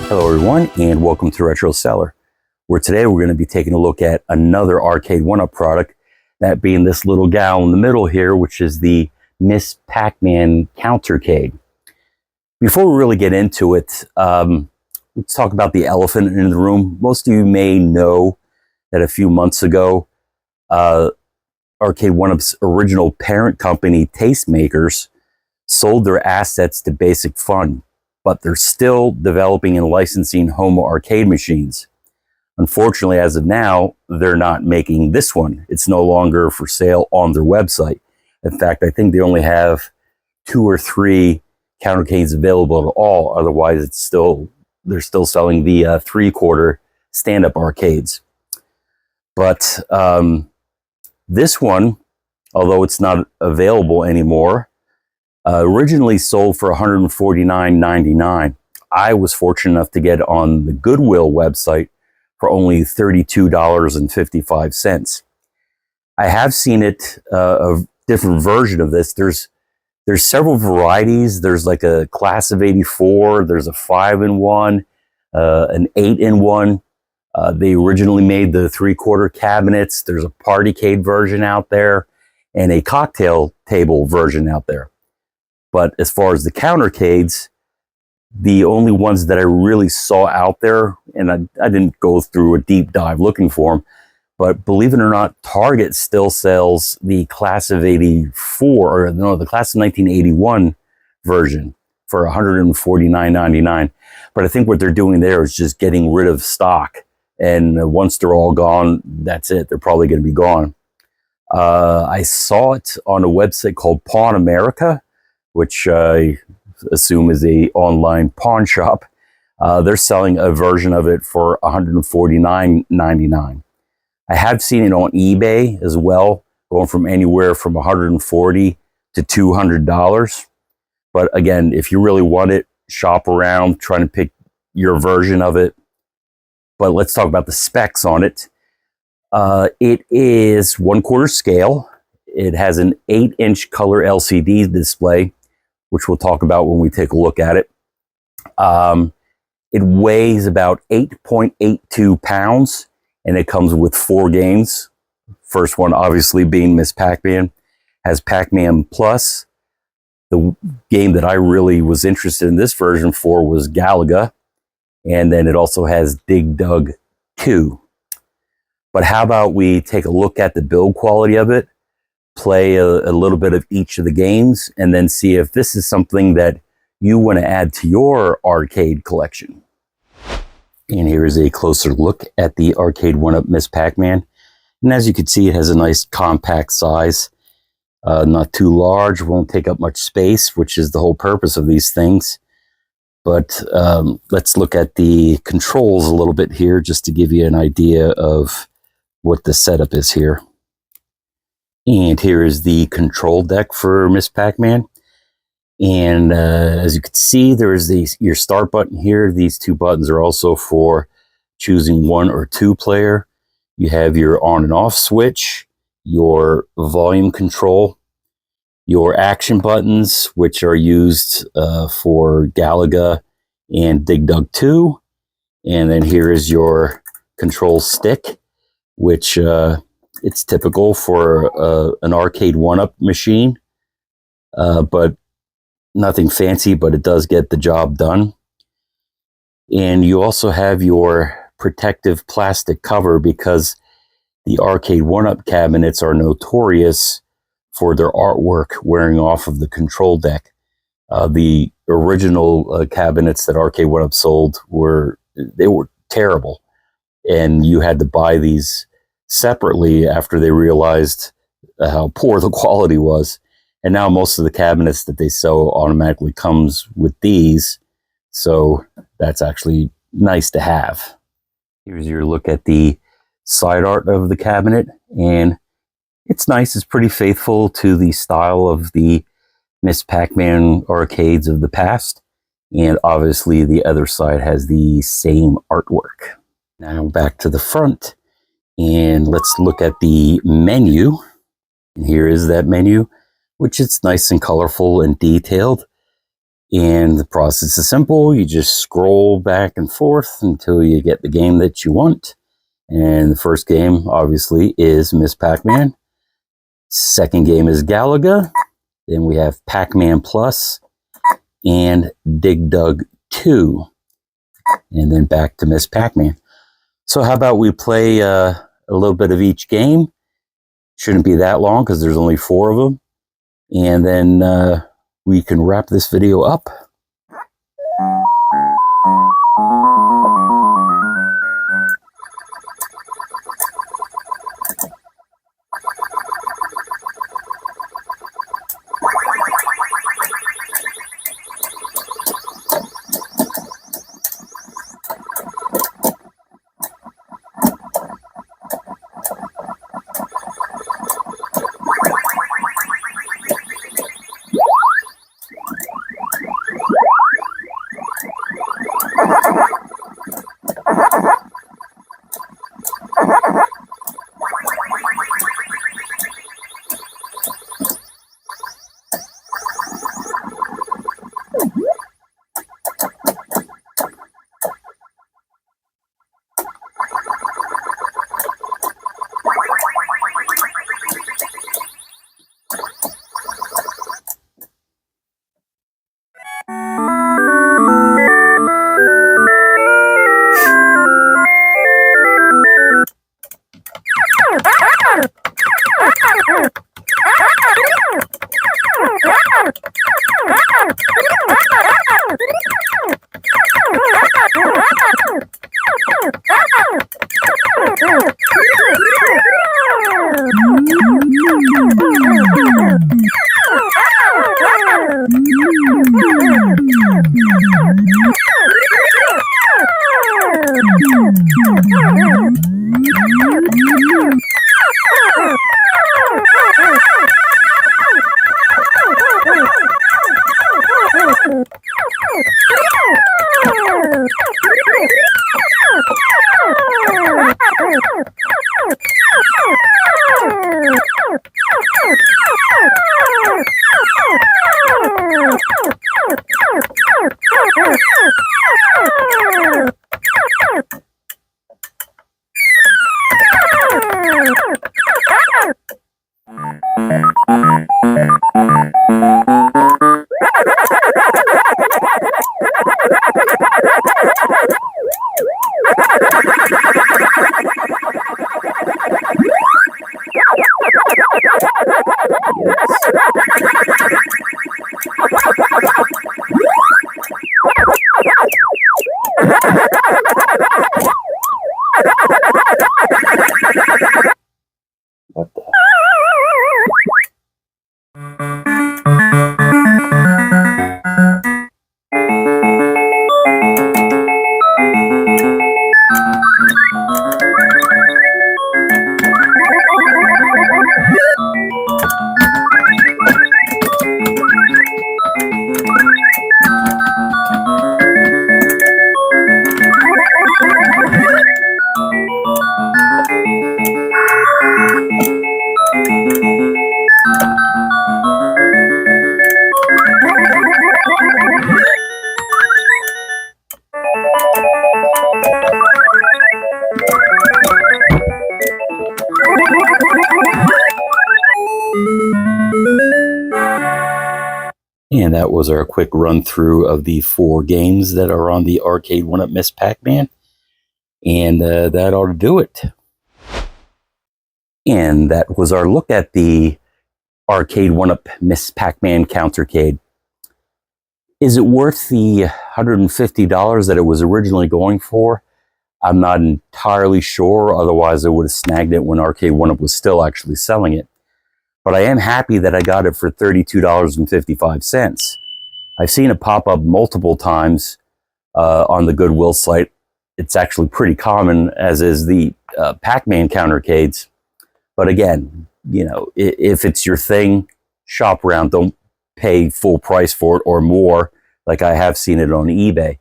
Hello everyone, and welcome to Retro Seller, where today we're going to be taking a look at another arcade one-up product, that being this little gal in the middle here, which is the Miss Pac-Man Countercade. Before we really get into it, let's talk about the elephant in the room. Most of you may know that a few months ago, Arcade One-Up's original parent company, Tastemakers, sold their assets to Basic Fun, but they're still developing and licensing home arcade machines. Unfortunately, as of now, they're not making this one. It's no longer for sale on their website. In fact, I think they only have 2 or 3 countercades available at all. Otherwise, they're still selling the 3/4 stand-up arcades. But this one, although it's not available anymore, originally sold for $149.99. I was fortunate enough to get on the Goodwill website for only $32.55. I have seen it, a different version of this. There's several varieties. There's like a class of 84. There's a 5-in-1, an 8-in-1. They originally made the 3/4 cabinets. There's a partycade version out there and a cocktail table version out there. But as far as the countercades, the only ones that I really saw out there, and I didn't go through a deep dive looking for them, but believe it or not, Target still sells the class of 84, or no, the class of 1981 version for $149.99. But I think what they're doing there is just getting rid of stock. And once they're all gone, that's it. They're probably going to be gone. I saw it on a website called Pawn America, which I assume is a online pawn shop. They're selling a version of it for $149.99. I have seen it on eBay as well, going from anywhere from $140 to $200. But again, if you really want it, shop around, trying to pick your version of it. But let's talk about the specs on it. It is 1/4 scale. It has an 8-inch color LCD display, which we'll talk about when we take a look at it. It weighs about 8.82 pounds, and it comes with 4 games. First one, obviously, being Miss Pac-Man. Has Pac-Man Plus. The game that I really was interested in this version for was Galaga. And then it also has Dig Dug 2. But how about we take a look at the build quality of it, play a little bit of each of the games, and then see if this is something that you want to add to your arcade collection. And here is a closer look at the Arcade One-Up Miss Pac-Man. And as you can see, it has a nice compact size. Not too large, won't take up much space, which is the whole purpose of these things. But let's look at the controls a little bit here, just to give you an idea of what the setup is here. And here is the control deck for Miss Pac-Man. And as you can see, there is your start button here. These 2 buttons are also for choosing 1 or 2 player. You have your on and off switch, your volume control, your action buttons, which are used for Galaga and Dig Dug 2. And then here is your control stick, which it's typical for an Arcade One-Up machine, but nothing fancy, but it does get the job done. And you also have your protective plastic cover, because the Arcade One-Up cabinets are notorious for their artwork wearing off of the control deck. The original cabinets that Arcade One-Up sold were terrible, and you had to buy these separately after they realized how poor the quality was. And now most of the cabinets that they sell automatically comes with these, so that's actually nice to have. Here's your look at the side art of the cabinet, and it's nice. It's pretty faithful to the style of the Miss Pac-Man arcades of the past. And obviously the other side has the same artwork. Now back to the front, and let's look at the menu. And here is that menu, which is nice and colorful and detailed. And the process is simple. You just scroll back and forth until you get the game that you want. And the first game, obviously, is Miss Pac-Man. Second game is Galaga. Then we have Pac-Man Plus and Dig Dug 2. And then back to Miss Pac-Man. So how about we play a little bit of each game? Shouldn't be that long because there's only 4 of them. And then we can wrap this video up. What the? And that was our quick run through of the 4 games that are on the Arcade 1-Up Miss Pac-Man. And that ought to do it. And that was our look at the Arcade 1-Up Miss Pac-Man Countercade. Is it worth the $150 that it was originally going for? I'm not entirely sure. Otherwise, I would have snagged it when Arcade 1-Up was still actually selling it. But I am happy that I got it for $32.55. I've seen it pop up multiple times on the Goodwill site. It's actually pretty common, as is the Pac-Man Countercades. But again, you know, if it's your thing, shop around. Don't pay full price for it or more, like I have seen it on eBay.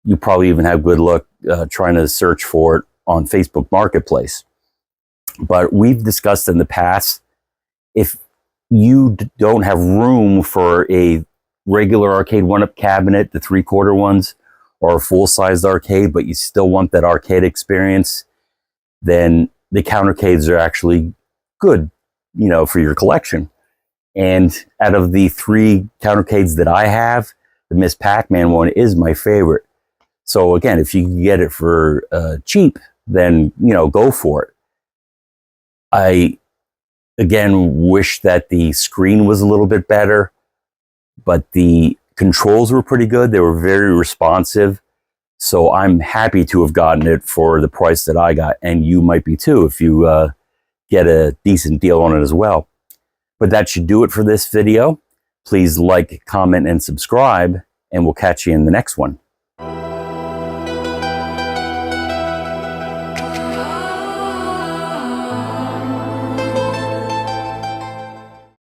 You probably even have good luck trying to search for it on Facebook Marketplace. But we've discussed in the past, if you don't have room for a regular arcade one-up cabinet, the 3/4 ones, or a full-sized arcade, but you still want that arcade experience, then the countercades are actually good, you know, for your collection. And out of the 3 countercades that I have, the Miss Pac-Man one is my favorite. So again, if you can get it for cheap, then, you know, go for it. I, again, wish that the screen was a little bit better, but the controls were pretty good. They were very responsive. So I'm happy to have gotten it for the price that I got. And you might be too if you get a decent deal on it as well. But that should do it for this video. Please like, comment, and subscribe, and we'll catch you in the next one.